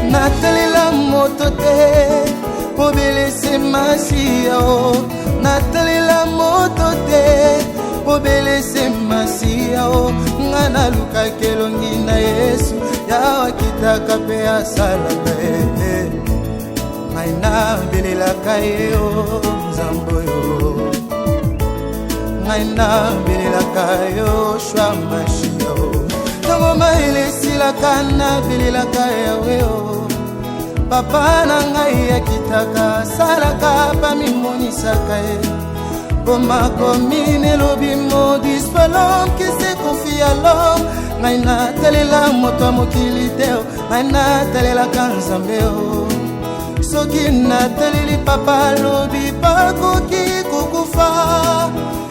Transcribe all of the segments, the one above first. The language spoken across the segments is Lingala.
natalela moto te obelese masia o natalela moto te obelese masia o ngana luka kelongi na Yesu yawa kitaka pe asalaka ngai na belelaka ye o nzambo yo ngai na belelaka yo shwa mashia o ntango maelesilaka na belelaka yawe o papa na ngai akitaka salaka pamimonisaka ye Boma komine lobi modis palom qui se confie à l'homme ngai na talela moto mokili teo ngai na talela kanzambe o soki na taleli papa lobi bakoki kokufa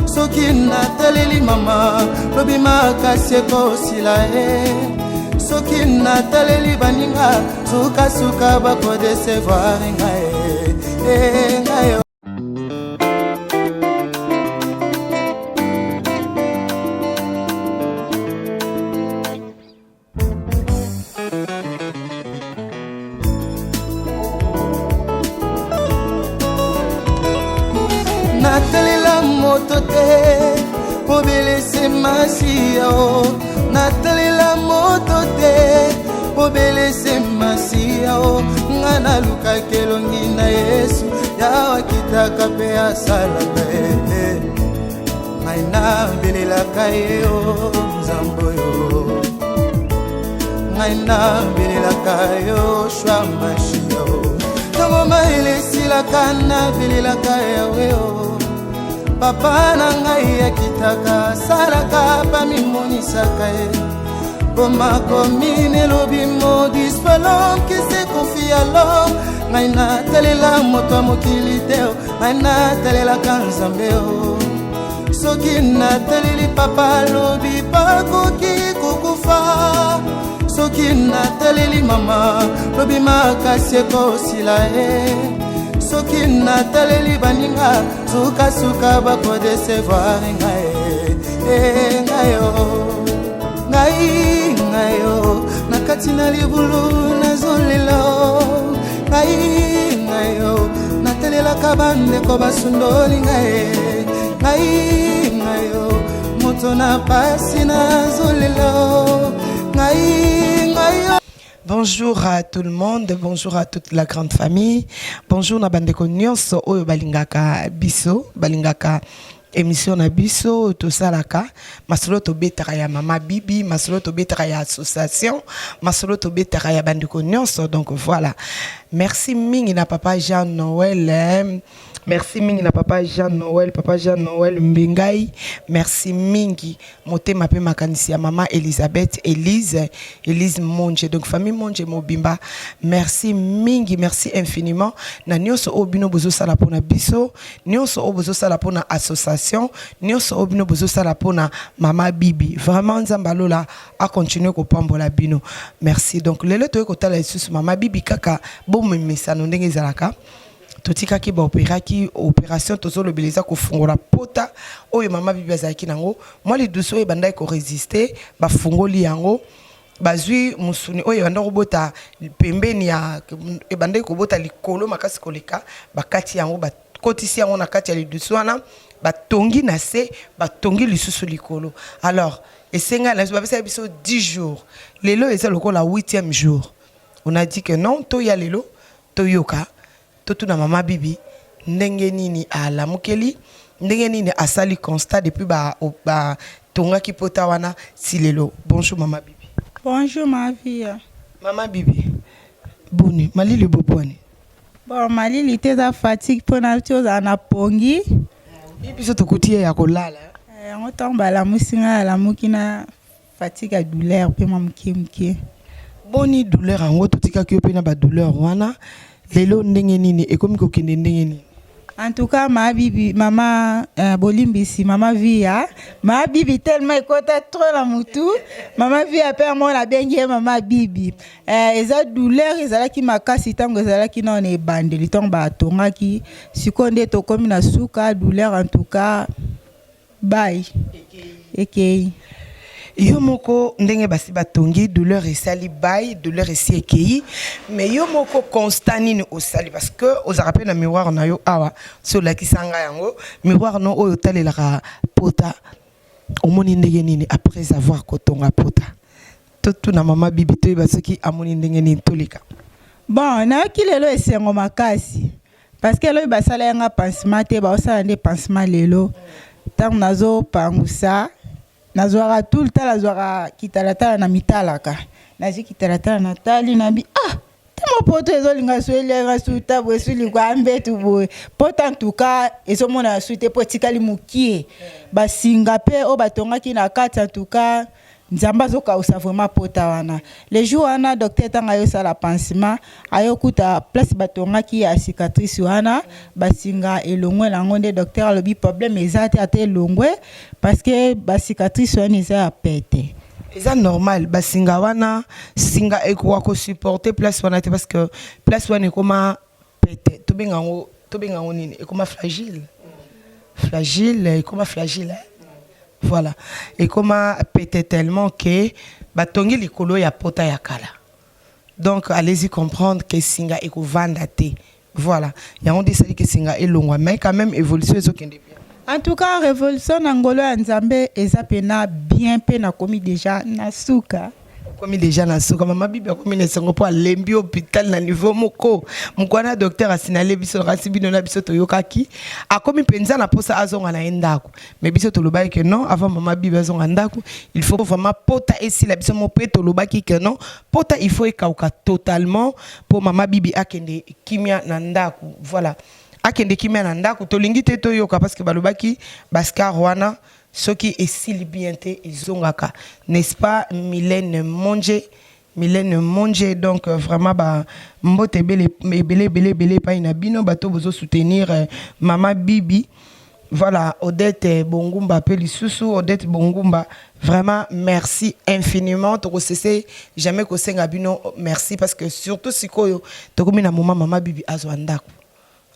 soki na taleli mama lobi makasi ekosila soki na taleli baninga sukasuka bakodesevoir ngai ngai natalela moto te obelese masia o natalela moto te obelese masia o ngana luka kelongi na Yesu yawa kitaka pe asalaka ngai na belelaka ye o nzambo yo ngai na belelaka yo shwa mashia o ntango maelesilaka na belelaka yawe o papa na ngai akitaka salaka pamimonisaka ye boma komine lobi modis palom qui se confie à l'homme ngai na talela moto mokili teo ngai na talelaka nzambe o soki na taleli papa lobi bakoki kokufa soki na taleli mama lobi makasi ekosila soki na taleli baninga sukasuka bakodesevoir ngai o na kati na libulu nazolela ngai o natelelaka bandeko basundoli ngai o moto na pasi nazolela ngai o. Bonjour à tout le monde, bonjour à toute la grande famille, bonjour na bandeko nyonso oyo balingaka biso, balingaka émission na biso to salaka, masolo to betaka ya mama bibi, masolo to betaka ya association, masolo to betaka ya bandeko nyonso. Donc voilà, merci mingi na papa Jean Noël. Merci mingi na papa Jean Noël Mbingai. Merci mingi motema pe makanisi ya mama Elisabeth Elise Monje. Donc famille Monje Mobimba. Merci mingi, merci infiniment. Na nyonso obino bozo sala pona biso, nyonso obozo sala pona association, nyonso obino bozo sala pona mama Bibi. Vraiment nzambalola a continuer ko pambola bino. Merci. Donc lelo to ko tala isusu mama Bibi kaka bo memesa no ndenge zalaka. Totika ki ba opération tozo le beleza ko fungola pota oyo mama Bibi azaki nango moi les douce oyo bandai ko résister ba fungoli yango bazui musuni oyo banda ko bota pembeni ya bandai ko bota likolo makasi koleka bakati yango ba kotisi yango na kati ya lidusu wana batongi na se batongi lisusu likolo. Alors esenga na biso biso 10 jours lelo eza lokola 8e jour on a dit que non to ya lelo to yoka tout na mama Bibi ndenge nini alamukeli ndenge nini asali constat depuis ba tonga ki pota wana silelo. Bonjour mama Bibi. Bonjour ma vie. Mama Bibi boni malili boponi bon malili te za fatigue pona tioza na pongi biso tokutie ya kolala on tomba la musinga la mukina fatigue à douleur pe mamki boni douleur ango totika ki pe na ba douleur wana lelo ndenge nini ekomi kokende ndenge nini. En tout cas ma Bibi mama bolimbisi mama via ma Bibi tellement ekota trop la mutu mama via pe mo la bengi mama Bibi eza douleur ezala ki makasi tango ezala ki non e bandeli tomba tonga ki sikonde to komi na suka douleur en tout cas bye ekei yo moko ndenge basi batongi douleur esali bay douleur esi ekei mais yo moko constant nini osali parce que aux rappels na miroir na yo awa so la kisanga yango miroir no oyo talelaka pota omoni ndenge nini après avoir kotonga pota tout na mama bibi to basoki amoni ndenge nini tolika bon na kilelo esengo makasi parce que lo basala yanga pansement te ba osala nde pansement lelo tant nazo pangusa nazwara tout le temps nazwara kitalata na mitalaka nazi kitalata na tali nabi temo poto ezolinga soelenga suta bwesuli kwa mbetu boye poto en tout cas ezomona suite po tikali mukie basinga pe o batongaki na kati en tout cas nzamba zokausa vraiment pota wana les jours wana docteur tanga yo sala pansement ayo kuta place batongaki ya cicatrice wana basinga elongwe lango nde docteur alobi problème ezate ate elongwe parce que ba cicatrice wana eza ya pete. C'est normal, basinga wana singa eko ko supporter place wana parce que place wana ekoma pete to bengango nini ekoma fragile ekoma fragile voilà ekoma pete tellement que batongi likolo ya pota ya kala donc allez-y comprendre que singa eko vanda te voilà yango disali que singa elongwa mais quand même évolution ezokende bien. En tout cas, révolution ngolo ya Nzambe eza pena bien pena komi déjà na suka. Komi déjà na suka mama bibi komi na sengo po alembi hôpital na niveau moko. Mukwana docteur asinale biso rasibino na biso toyokaki. Akomi penza na posa azonga na endako. Mais biso tolobaki que non avant mama bibi azonga ndako, il faut vraiment pota esi la biso mo pe tolobaki que non, pota il faut ekauka totalement pour mama bibi akende kimia na ndako. Voilà. Akende kimia na ndako tolingi te toyoka parce que balobaki baska rwana soki esili bien te ezongaka n'est-ce pas Mylène Monge donc vraiment ba mbote belé pa ina bino bato bozo soutenir mama bibi voilà Odette Bongumba pelisusu Odette Bongumba vraiment merci infiniment to cesser jamais ko senga bino merci parce que surtout sikoyo to komi na mama bibi azwa ndako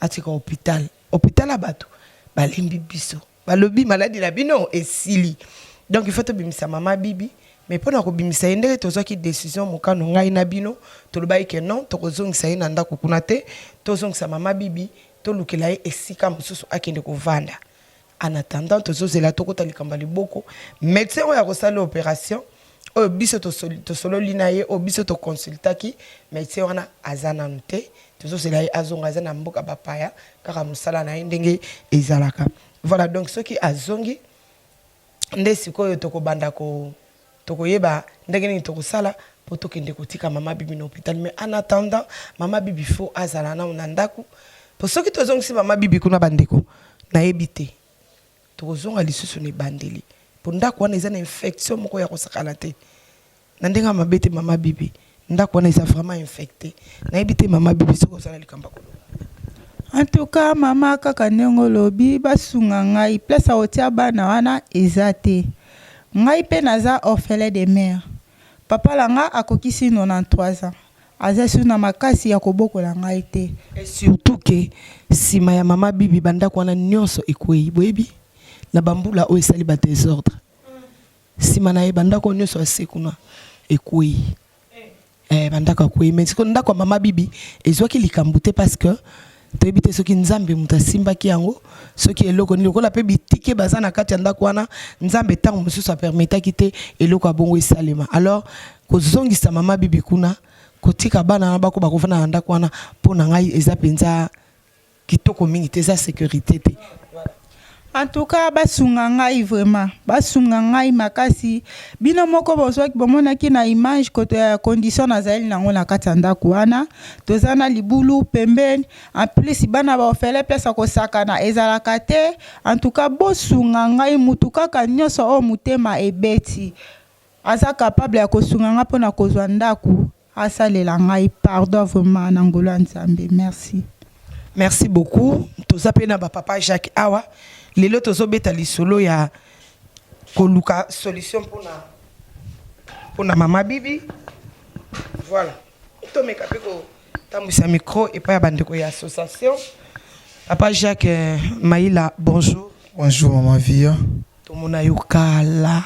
atika hôpital abato balimbi biso balobi maladie la bino esili donc il faut to bimisa mama bibi mais pona ko bimisa ndenge tozwaki décision mokano ngai na bino tolobai ke non to kozongisa ina ndako kuna te tozongisa mama bibi to lukela esika mususu akende ko vanda en attendant tozozela to kota likamba liboko médecin oya ko sala opération o biso to solo linaye o biso to consultaki médecin wana azana nute tozozela azonga azana mboka bapaya kaka musala na ndenge ezalaka voilà donc ce qui azongi nde sikoyo toko banda ko toko yeba ndenge ni toko sala po tokende kotika mama bibi na hôpital mais en attendant mama bibi faut azala na unandaku po soki tozongisi mama bibi kuna bandeko na ebité toko zonga lisusu ne bandeli po ndako wana eza na infection moko ya kosakala te na ndenga mabete mama bibi ndako wana eza vraiment infecté na ebité mama bibi soko sala likamba ko. En tout cas, maman kaka ndenge lobi basunga ngai place a otia bana wana ezate. Ngai pe naza orphelin de mère. Papa langa akokisi 93 ans. Aza na makasi ya kobokola ngai te. Et surtout que si ma mama bibi banda kwana nyonso ekwei boyebi na bambula o esali ba désordre. Si mana banda ko nyonso asekuna ekwei. Banda ko ekwei mais ko ndako mama bibi ezwaki likambute parce que tebite soki nzambe muta simba ki yango soki eloko ni lokola pe bitike bazana kati ndako wana nzambe tango mususu a permettre kite eloko abongo esalema alors ko zongisa mama bibi kuna kotika bana na bako bakofana ndako wana pona ngai eza penza kitoko mingi te za sécurité te. En tout cas, basunga ngai vraiment, basunga ngai makasi. Bino moko bozwaki bomona ki na image koto ya condition nazali nango na kati ndako wana. Tozana libulu pembeni, en plus bana ba ofele pesa ko sakana ezalaka te. En tout cas, bosunga ngai mutu kaka nyonso o mutema ebeti. Aza capable ya kosunga nga pona kozwa ndako. Asalela ngai pardon vraiment na ngolo Nzambe. Merci. Merci beaucoup. Tozapena ba papa Jacques Awa. Lelo tozobeta lisolo ya koluka solution pona mama bibi. Voilà. Tomeka peko tambusa micro et pas bandeko ya association. Papa Jacques Maïla, bonjour. Bonjour maman Via. Tomona yokala.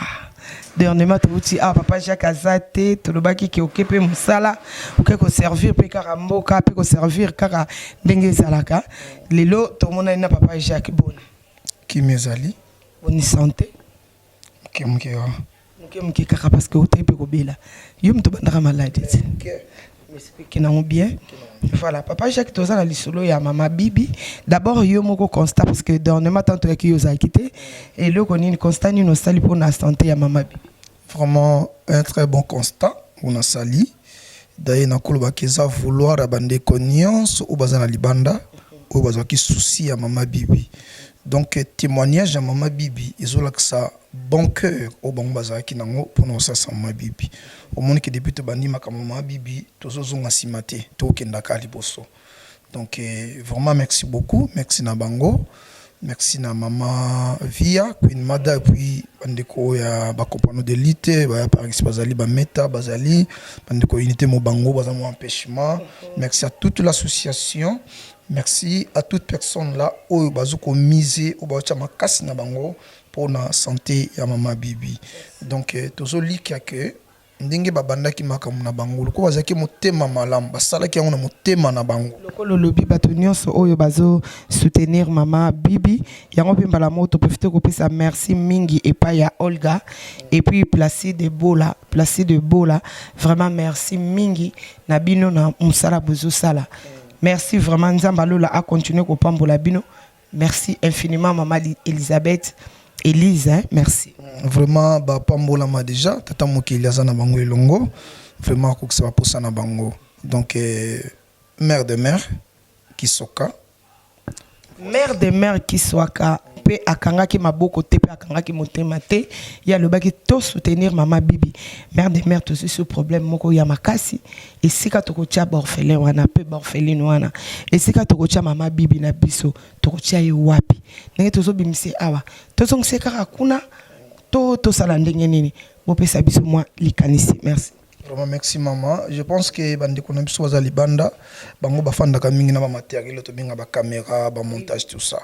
dernièrement tu ah papa Jacques Azate to lobaki ki okepe musala oke ko servir pe kaka mboka pe ko servir kaka ndenge zalaka lelo to mona na papa Jacques bon qui mezali bonne santé ok kaka parce que ote pe ko bela yo mto bandaka malade mais c'est que non bien voilà papa Jacques toza na lisolo ya mama Bibi d'abord yo moko constat parce que dernièrement tant que yo za quitté et le konini constat ni no sali pour la santé ya mama Bibi. Vraiment un très bon constat on a sali d'ailleurs na koloba keza vouloir abande conscience ou bazana libanda ou bazaki souci ya mama Bibi donc témoignage à mama Bibi izola que ça bon cœur au bon bazaki nango pour nous ça mama Bibi au monde que depuis to bandi mama Bibi tozozonga simate to kenda kaliboso donc vraiment merci beaucoup merci na bango merci na mama Via Queen Mada puis bandeko ya ba compagnon d'élite ba par exemple bazali ba meta bazali bandeko unité mo bango bazamo empêchement merci à toute l'association. Merci à toute personne là où bazoko miser au bacha makasi na bango pour la santé ya mama Bibi. Donc tozoli que ndenge babanda ki makamu na bango ko bazaki motema malam basala ki na motema na bango lokolo lobi bato nyonso oyo bazo soutenir mama Bibi yango pe mbala moto profiter ko pesa merci mingi et pas ya Olga et puis Placide Bola vraiment merci mingi na bino na musala bozo sala. Merci vraiment Nzamba Lola a continué ko pambola bino. Merci infiniment maman Elisabeth Elise hein? Merci. Vraiment ba pambola ma déjà tata moki Eliasa na bango elongo vraiment ko ça va posa na bango. Donc mère de mère Kisoka pe akanga ki maboko te pe akanga ki motema te ya le baki to soutenir mama Bibi mère de mère tout ce problème moko ya makasi et sika to ko tia orphelin wana pe orpheline wana et sika to ko tia mama Bibi na biso to ko tia wapi ndenge to so bimisi awa to so nsekaka kuna to sala ndenge nini bo pesa biso moi likanisi merci. Vraiment merci maman. Je pense que bande ko na biso bazali banda bango bafanda ka mingi na ba matériel to binga ba caméra ba montage tout ça.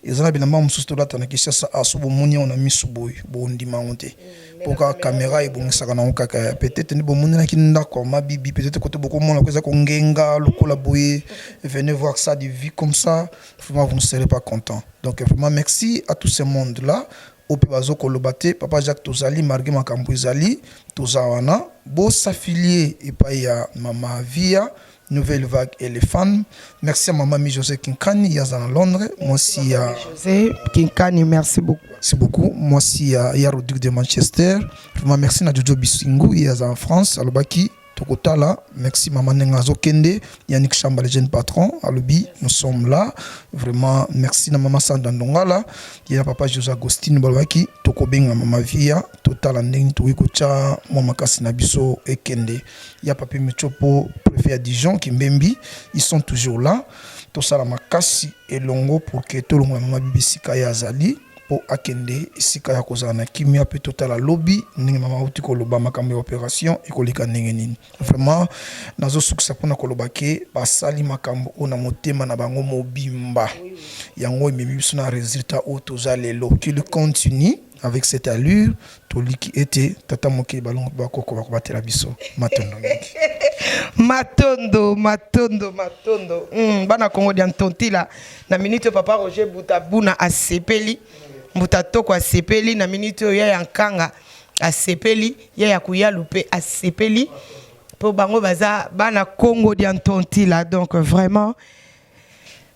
Ezana bilamba mususu to latana kisha sa asubo munya on a misuboy bo ndima onte. Poka caméra e bongisa kana okaka peut-être ni bo munna ki ndako ma Bibi peut-être ko to boko mona ko za ko ngenga lokola boye venez voir ça de vie comme ça vraiment vous ne serez pas content. Donc vraiment merci à tout ce monde là. Au Pébazo Kolobate, Papa Jacques Tozali, Marguerite Makambu Zali, Tozawana, Beau s'affilier et pas ya Maman Via, Nouvelle Vague et les femmes. Merci à Maman José Kinkani, Yazana Londres. Moi aussi à José Kinkani, merci beaucoup. Merci beaucoup. Moi aussi à Yaroduc de Manchester. Vraiment merci à Jojo Bisingu, Yazana en France, à Lobaki. Tokotala, merci Maman Nengazo Kende, Yannick Chamba, le jeune patron, à Lobi, nous sommes là. Vraiment, merci à Maman Sandandongala, il y a Papa José Agostine Balwaki, Tokobenga Maman Via, Total Andeng, Toikocha, Mama Kasinabiso et Kende. Il y a Papi Mechopo, préfet à Dijon, Kimbembi, ils sont toujours là. Tosala Makasi et Longo pour que tout le monde, Maman Bibi Sikaya Azali. Pour akende sika ya kozana kimia pe total lobby ningi mama uti ko loba makambo opération ekolika ndenge nini vraiment nazo succès pona ko lobake basali makambo ona motema na bango mobimba yango ememi biso na résultat o tozalelo qui le continue avec cette allure toliki était tata moki balongo bakoko bakobatela biso matondo matondo bana Congo diantontila na minute papa Roger Butabuna a sepeli Mbutatoko a sepeli na minute ya yankanga a sepeli ya kuyalupe a sepeli pour bango baza bana Congo diantontila donc vraiment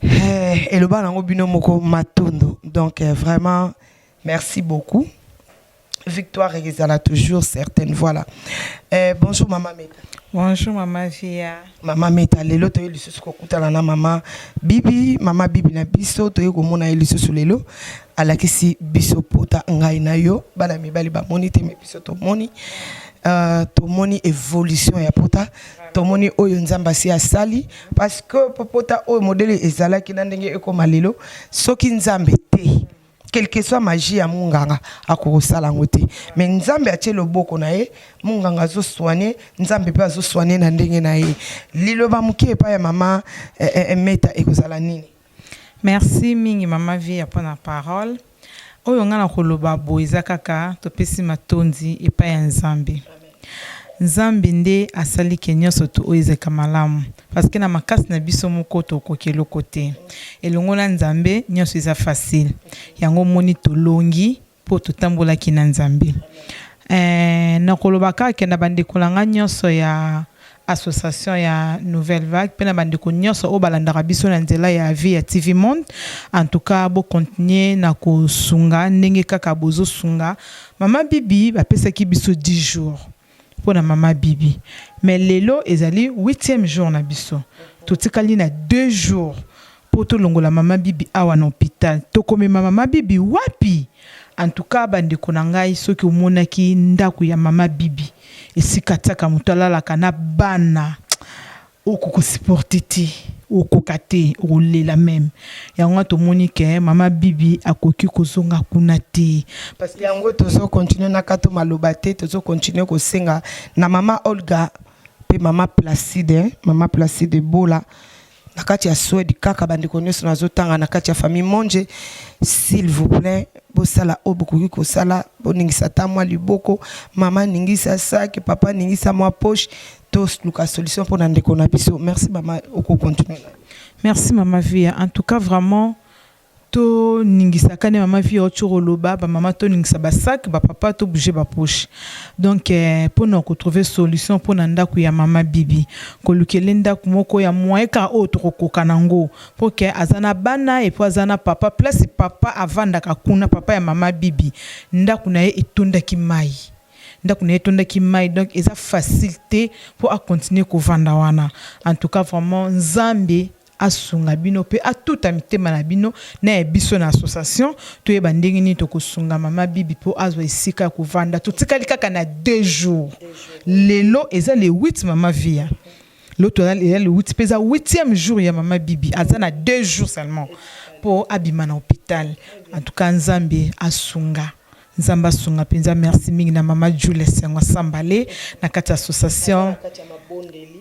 et le bana ngobino moko matondo donc vraiment merci beaucoup. Victoire est toujours certaine. Voilà. Bonjour Maman Meta. Bonjour Maman Via. Maman Meta, lelo to yeli susu kokutana na Maman Bibi na biso to yeko mona yeli susu lelo alakisi biso pota ngai na yo bana mibali ba moni te me biso to moni évolution ya pota to moni oyo nzamba si asali parce que pota oyo modèle ezalaki na ndenge ekoma lelo soki nzambe te quelle que soit magie à munganga akosala ngote mais nzambe atie loboko na ye munganga zo soigner nzambe pe zo soigner na ndenge na ye liloba muke pa ya mama Meta ekozala nini. Merci mingi Maman Via pour la parole. oyo nga na koloba boiza kaka topesi matondi epai ya Nzambe. Nzambe nde asali ke nyonso to oyo ezeka malamu parce que na makasi na biso moko tokoki eloko te. Elongo na Nzambe nyonso eza facile. Yango moni tolongi po totambolaki na Nzambe. Na koloba kaka na bandeko langa nyonso ya association ya Nouvelle Vague pe na bandeko nyonso o balandaka biso na nzela ya vie ya TV Monde. En tout cas bo continuer na kosunga ndenge kaka bozo sunga. Mama Bibi bapesaki biso 10 jours pour na Mama Bibi. Mais lelo ezali 8e jour na biso. Totikali na 2 jours pour to longola Mama Bibi awa na hôpital. Tokomema Mama Bibi wapi? En tout cas bandeko na ngai soki omonaki ndako ya Mama Bibi esika taka mutala kana bana okoko supportiti okokate olela même yango to monike Mama Bibi akoki kozonga kuna te parce que yango tozo continuer na kato maloba te tozo continuer ko senga na Mama Olga pe Mama Placide Bola nakati ya Swedi kaka bandeko nyonso nazotanga nakati ya famille Monje s'il vous plaît bosala obokoki kosala boningisa ta mwa liboko mama ningisa sac papa ningisa mwa poche tous luka solution pour ndeko na biso. Merci mama oko continuer. Merci Mama Via, en tout cas vraiment to ningisa kane Mama Via ochoroloba ba mama to ningisa ba sac ba papa to bouger ba poche. Donc pour nous retrouver solution pour ndako ya Mama Bibi ko lukele ndako moko ya moeka autre ko kanango pour que azana bana et pour azana papa place papa avanda kakuna papa ya Mama Bibi ndako na ye etondaki mai ndako na ye etondaki mai donc eza facilité pour à continuer ko vanda wana. En tout cas vraiment Nzambe asunga bino pe a tout amité manabino na biso na association to yeba ndenge ni to kosunga Mama Bibi po azwa esika ko vanda to tikali kaka na 2 jours lelo eza le 8 Mama Via l'autre est le 8 pesa 8e jour ya Mama Bibi azana 2 jours seulement pour abima na hôpital. En tout cas Nzambe asunga Nzamba sunga penza. Merci mingi na Mama Jules ngwa sambale na kati association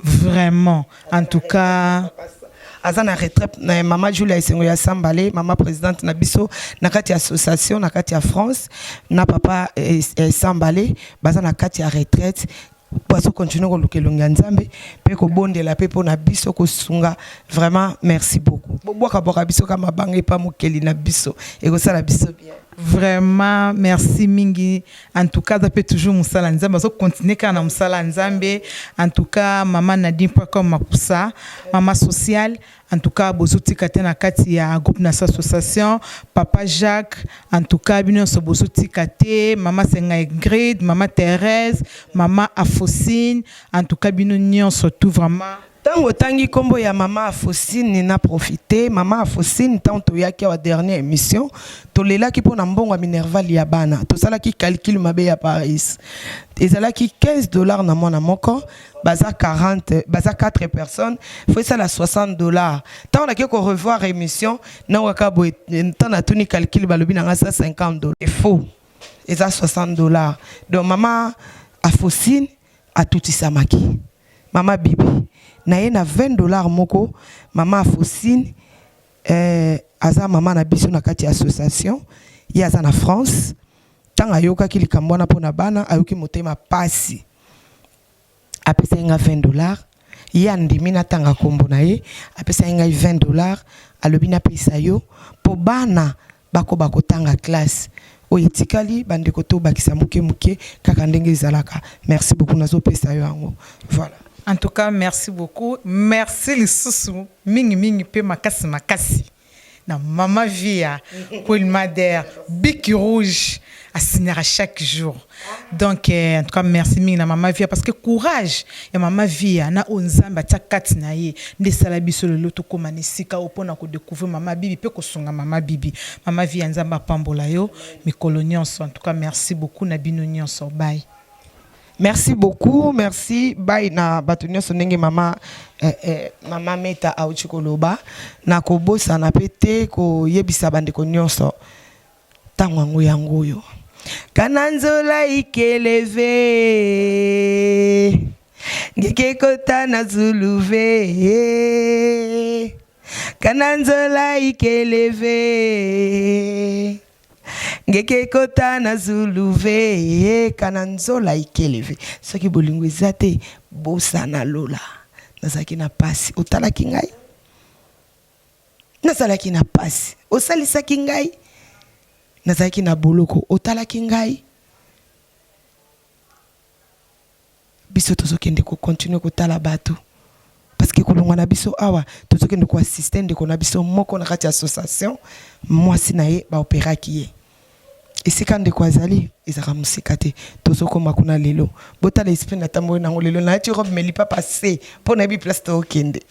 vraiment. En tout cas azana retraite na Mama Julia Isengo ya Sambale Mama présidente na biso na kati association na kati ya France na papa Sambale baza na kati ya retraite bazo continuer ko lukelonga Nzambe pe ko bondela pe po na biso ko sunga. Vraiment merci beaucoup boboka boka biso kama bange pa mokeli na biso et ko sala biso bien. Vraiment merci mingi. En tout cas ça peut toujours musala Nzambe so continuer kana musala Nzambe. En tout cas Mama Nadine pas comme mapusa Mama sociale. En tout cas bozoti katena kati ya groupe na association Papa Jacques. En tout cas bino so bozoti kate Mama Senga Ingrid Mama Thérèse Mama Afosine. En tout cas bino nyon surtout vraiment tango tangi kombo ya Mama Afosine na profiter Mama Afosine tanto yaki wa dernière émission to lela ki pona mbongo Minerval ya bana to sala ki calcul mabe ya Paris ezala ki $15 na mona moko baza 4 personnes faut ça la $60 tant on a que revoir émission na waka bo tant na tuni calcul balobi na ngasa $50 c'est faux eza $60 donc Mama Afosine a tout isamaki Mama Bibi na ye na $20 moko Mama Afosine aza mama na biso na kati association ye aza na France tanga yoka ki likambona pona bana ayoki motema pasi apesa nga $20 ye andimi na tanga kombo na ye apesa nga $20 alobi na pesa yo po bana bako tanga classe oyo etikali bandeko to bakisa muke kaka ndenge ezalaka. Merci beaucoup nazo pesa yo yango voilà. En tout cas, merci beaucoup. Merci les sous mingi pe makasi. Na Mama Via, Paul Madère, Bic Rouge, à signer à chaque jour. Donc, en tout cas, merci mingi na Mama Via parce que courage, ya Mama Via, na onzamba takati na ye, nde salabiso le loto komanisika opona ko découvrir Mama Bibi pe ko songa Mama Bibi. Mama Via nzamba pambola yo, mi kolonionso. En tout cas, merci beaucoup na bino nyonso. Bye. Merci beaucoup, merci. Bye na batunyo sonenge Mama Mama Meta auchikoloba na kobosa na pete ko yebisa bandeko nyonso tango yango yo. Kananzola ikeleve ngeke kota na zuluve Kananzola ikeleve ngeke kota na zuluve kana nzola ikeleve soki bolingo ezate bosa na lola nazaki na pasi otalaki ngai nazalaki na pasi osalisaki ngai nazalaki na boloko otalaki ngai biso tozokende ko continuer kotala bato parce que kolongwa na biso awa tozokende ko assister ndeko na biso moko na kati association mwasi na ye ba operaki ye esika ndeko azali ezaka musika te tozokoma kuna lelo botala esprit na tambo na lelo na ti robe meli pas passer pour na bi place to okende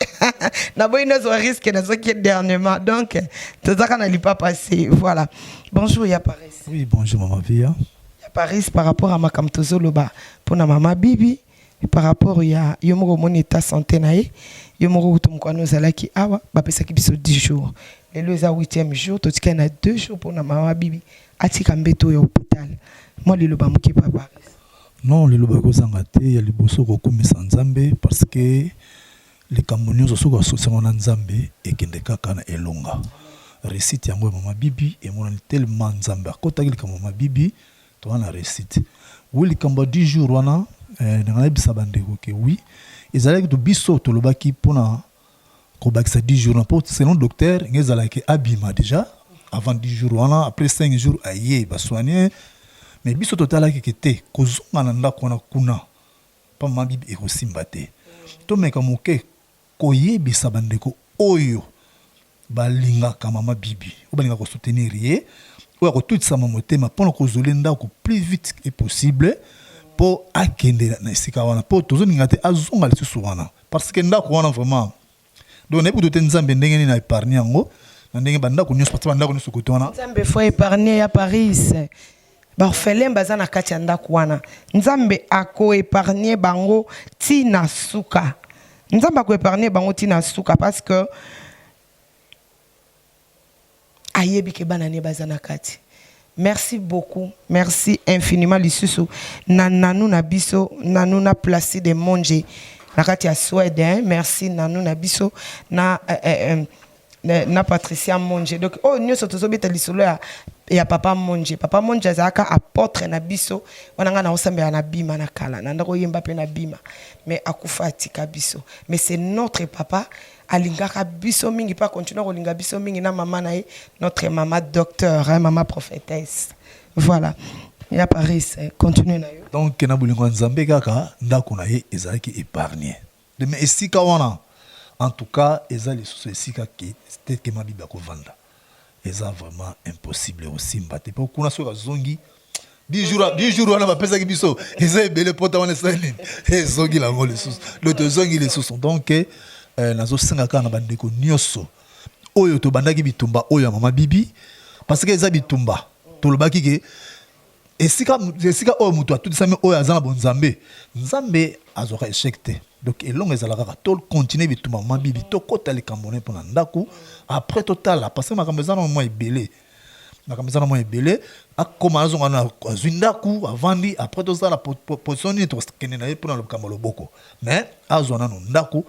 na boy no zo risque na zo ki dernièrement donc tozaka na li pas passer voilà bonjour ya Paris. Oui bonjour maman Via. Ya Paris par rapport à makam tozoloba pour na mama Bibi par rapport ya yomoko mon état santé na ye yomoko tumkwano zalaki awa ba pesa ki biso 10 jours lelo za 8e jour totika na 2 jours pour na mama Bibi atika mbeto ya hôpital moi lelo ba muki papa non lelo ba ko sanga te ya liboso ko kumisa nzambe parce que les camonnions so ko association na nzambe ekende kaka na elonga récite yango mama Bibi et mon tellement nzambe akota ki mama Bibi to na récite oui kamba 10 jours wana na bisa bandeko ke oui ezalaki to biso to lobaki pona ko bakisa 10 jours na porte selon docteur ngezalaki abima déjà avant 10 jours wana après 5 jours aye ba soigner mais biso totalaki kete kozonga na ndako na kuna pa mama Bibi ekosimba te to meka moke koyebisa bandeko oyo balingaka mama Bibi obalinga ko soutenir ye oya ko tutisa motema pona kozole ndako plus vite que possible pour akende na esika wana po tozoninga te azonga lisusu wana parce que ndako wana vraiment donc nebu dote nzambe ndenge ni na épargne yango na ndenge bandako nyonso parce que bandako nyonso koto wana nzambe faut épargner ya Paris ba orphelin baza na kati ya ndako wana nzambe ako épargner bango tina suka nzambe ako épargner bango tina suka parce que ayebi ke bana ne baza na kati. Merci beaucoup, merci infiniment lisusu nanu na biso nanu na placé de manger na kati ya Sweden merci nanu na biso na na Patricia Monge donc oh nyoso tozobeta lisolo ya papa Monge azaka apôtre na biso wananga na osambela na bima na kala na ndako yemba pe na bima mais akufa atika biso mais c'est notre papa alingaka biso mingi pas continuer kolinga biso mingi na mama na ye notre maman docteur hein, maman prophétesse voilà ya Paris continue na yo donc na bulingo nzambe kaka ndako na ye ezalaki épargné mais esika wana en tout cas ezali sous esika ki c'était que ma Bibi akovanda eza vraiment impossible aussi mbate pour kuna so zongi 10 jours wana ba pesa ki biso eza ebele pota wana sali zongi la ngole sous le zongi les sous donc nazo senga kana bandeko nyoso oyo to bandaki bitumba oyo mama Bibi parce que eza bitumba to lobaki ke esika oyo mutu atudisami oyo azana bonzambe nzambe azoka échec te donc elongo ezalaka to continuer bitumba mama Bibi to kota likambo pour na ndako après total parce que makambo ezana mo ebele nakamezana mo ebele akoma azonga na zwindaku avandi après to la position ni to kene na pour na likambo loboko mais azona no ndako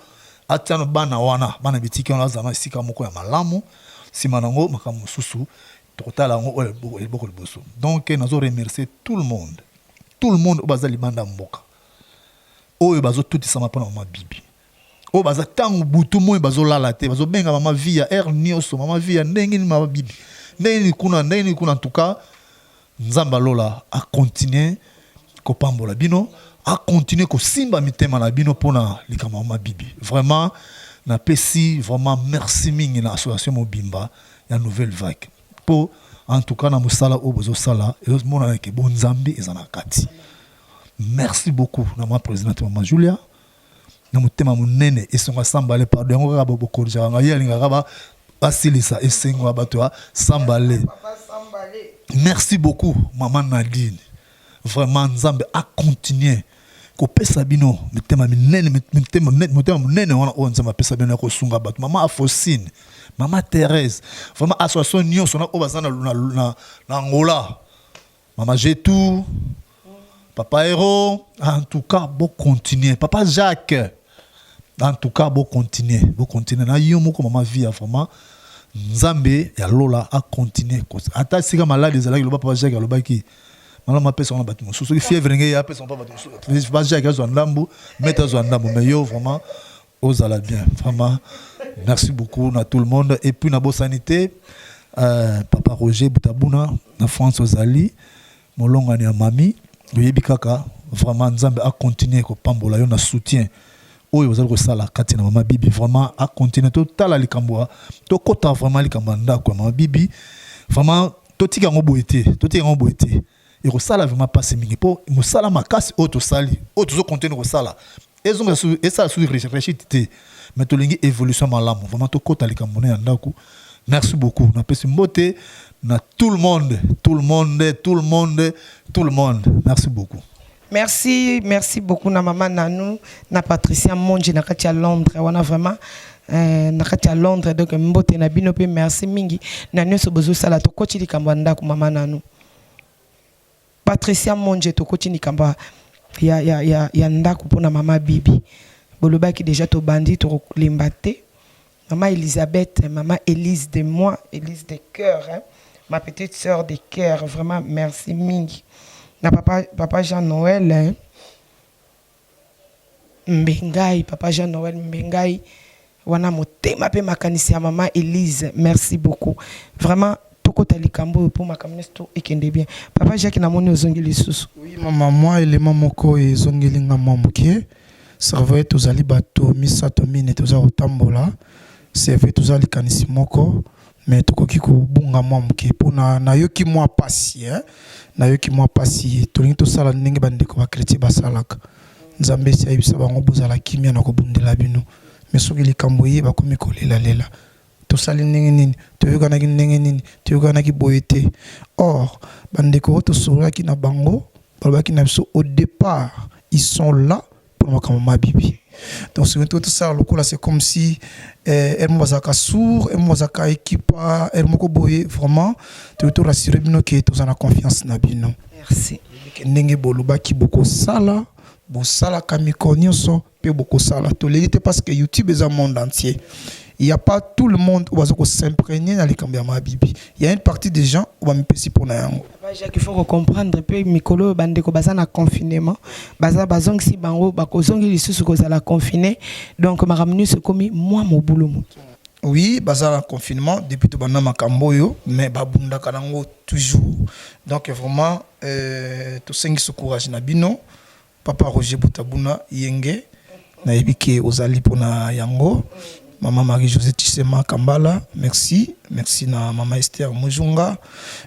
atiano bana wana bana bitiki wana zama esika moko ya malamu sima nango makambo susu totala ngo elboko liboso donc nazo remercier tout le monde bazali banda mboka oyo bazo tutisa mapona mama Bibi o baza tangu butu moyo bazo lala te bazo benga mama Via nyoso mama Via ndenge ni mama Bibi ndenge ni kuna en tout cas nzamba lola a continuer ko pambola bino a continuer ko simba mitema na bino pona likama mama Bibi vraiment na pesi vraiment merci mingi na association Mobimba ya nouvelle vague pour en tout cas na musala obozo sala et mona ke bon nzambe ezana kati merci beaucoup na ma présidente mama Julia na mutema munene esonga sambale pardon ngo ka boko janga yelinga ka basilisa esengo abato sambale merci beaucoup maman Nadine vraiment nzambe a continuer ko pesa bino mutema munene wana o nzambe pesa bino ko sunga bato mama Afosine Maman Thérèse, vraiment association Nyon, on a obazana na Angola. Maman Jetou, Papa Héros, en tout cas, bon continuer. Papa Jacques, en tout cas, bon continuer. Na yomo ko maman vie vraiment Nzambe ya lola a continuer ata sika malade ezalaki loba papa Jacques alobaki malama pesa on bâtiment sous fièvre ngé ya pesa on pas bâtiment papa Jacques azo ndambu mettre azo ndambu mais yo vraiment osala bien vraiment merci beaucoup à tout le monde et puis na bo sanité papa Roger Butabuna na France ozali molonga ni ya mami yebi kaka vraiment Nzambe a continuer ko pambola yo na soutien oyo ozali kosala kati na mama bibi vraiment a continuer totala likambo to kota vraiment likambo ndako ya mama bibi vraiment totika ngo boyete et kosala vraiment passe mingi po mosala makasi oyo tosali oyo tozo continuer kosala ezonga et ça sur réchité mais tolingi évolution malamu vraiment to kota likambo na ndako. Merci beaucoup na pesi mbote na tout le monde merci beaucoup. Merci beaucoup na maman Nanou, na Patricia Monji na kati ya Londres. On a vraiment na kati ya Londres donc mbote na bino pe merci mingi na nyoso bozo sala to koti likambo ndako maman Nanou. Patricia Monji to koti likambo ya ndako pona mama bibi. Bolobaki déjà to bandi to limbate. Maman Elisabeth, maman Elise de moi, Elise de cœur, hein? Ma petite sœur de cœur, vraiment merci mingi. Na papa Jean-Noël, hein? Mbengai, papa Jean-Noël Mbengai, wana motema pe makanisi ya maman Elise, merci beaucoup. Vraiment, toko talikambo pour ma kamnesto ekende bien. Papa Jacques na moni ozongeli susu. Oui, maman, moi et les mamoko et zongeli nga mamukie. Serveur tozali bato misato mine toza otambola. Serveur tozali kanisi moko. Mais tokoki ko bunga mamukie pona na yoki moi pasi, hein. Na yoki moi pasi. Tolingi to sala ndenge bandeko ba chrétien basalaka. Nzambe si ayibisa bango bozala kimia na ko bundela bino. Mais soki likambo ye bakomi kolela lela. Tosali ndenge nini, toyokanaki ndenge nini, toyokanaki boyete. Or, bandeko tosolaki na bango, balobaki na biso au départ, ils sont là pour makamama bibi. Donc tout ça lokola c'est comme si elle mozaka sourd, elle mozaka équipa, elle moko boye vraiment to rassurer bino que tous en confiance na bino. Merci. Ndenge bolobaki boko sala, bo sala kamiko nyonso pe boko sala. To l'élite parce que YouTube est un monde entier. Il n'y a pas tout le monde qui va s'imprégner dans les cambiaments bibi. Il y a une partie des gens qui vont me passer pour nayango. Il faut comprendre que Mikolo bandeko bazana confinement, bazang si bango bakozongi lisusu kozala confiné. Donc ma ramenu c'est comme moi mon boulot. Oui, bazala confinement depuis tout bana makamboyo mais babunda kanango toujours. Donc vraiment tout sengi se courage na bino. Papa Roger Butabuna yenge na ebike ozali pona yango. Maman Marie-Josée Tissema Kambala, merci. Merci na Maman Esther Mujunga.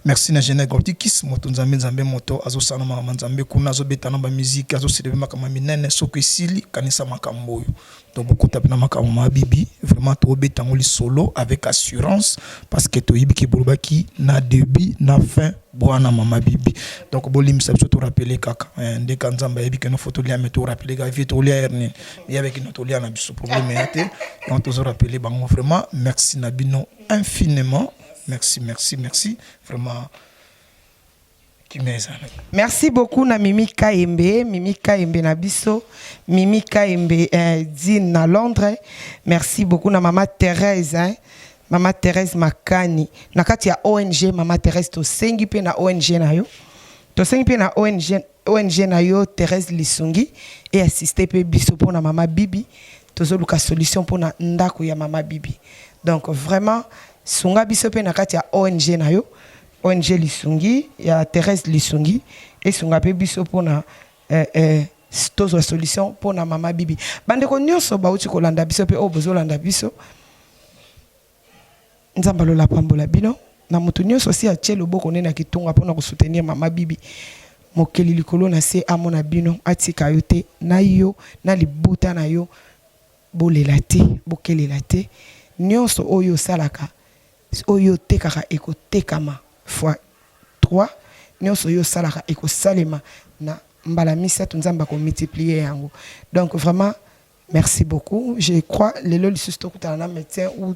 Merci na Jeanne Gortikis, moto nzambe nzambe moto azo sana mama nzambe kuna azo betana ba musique azo célébrer makama minene soko isili kanisa makamboyo. Donc beaucoup tapina makama bibi, vraiment to betangoli solo avec assurance parce que to yibiki bolobaki na début na fin bwana mama bibi. Donc bolim ça to rappeler kaka ndé kanzamba yibiki no photo lia meto rappeler ga vie to lia erne. Il avec notre lia na biso problème été. On to rappeler bango vraiment merci na bino infiniment. Merci. Vraiment. Merci beaucoup na Mimi Kaembe na biso, Mimi Kaembe Dine na Londres. Merci beaucoup na Maman Thérèse, hein? Maman Thérèse Makani. Na kati ya ONG Maman Thérèse to sengi pe na ONG na yo. To sengi pe na ONG na yo Thérèse Lisungi et assister pe biso pour na Maman Bibi. Tozo luka solution pour na ndako ya Maman Bibi. Donc vraiment sunga biso pe na kati ya ONG na yo. ONG Lisungi, il y a Thérèse Lisungi et sunga pe biso pour na tozo solution pour na Maman Bibi. Bande ko nyonso ba uti ko landa biso pe o bozo landa biso. Nzambalo la pambola bino na mutu nyonso si a tchelo boko nena kitunga pour na ko soutenir Maman Bibi. Mokeli likolo na se amona bino atika yote na yo na libuta na yo bolela te bokelela te nyonso oyo salaka oyo tekaka ekotekama fois 3 nyonso oyo salaka ekosalema na mbala misatu nzamba ko multiplier yango. Donc vraiment merci beaucoup. Je crois les loli sus tokutana na médecin ou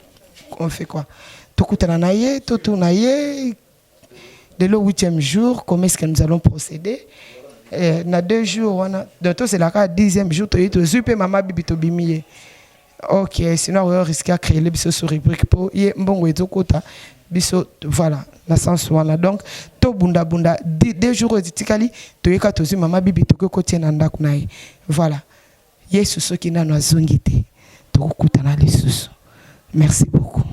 on fait quoi tokutana na ye totuna ye de le 8e jour comment est-ce que nous allons procéder na 2 jours on a donc c'est la 10e jour to zupe Maman Bibi to bimiye Ok, sinon on risque à créer les biso sur rubrique pour y bon wezo kota biso voilà la sens wana donc to bunda bunda des jours etikali to yeka tozi mama bibi to ko tiena ndaku nayi voilà yesu soki na no azongite to kuta na lisusu merci beaucoup.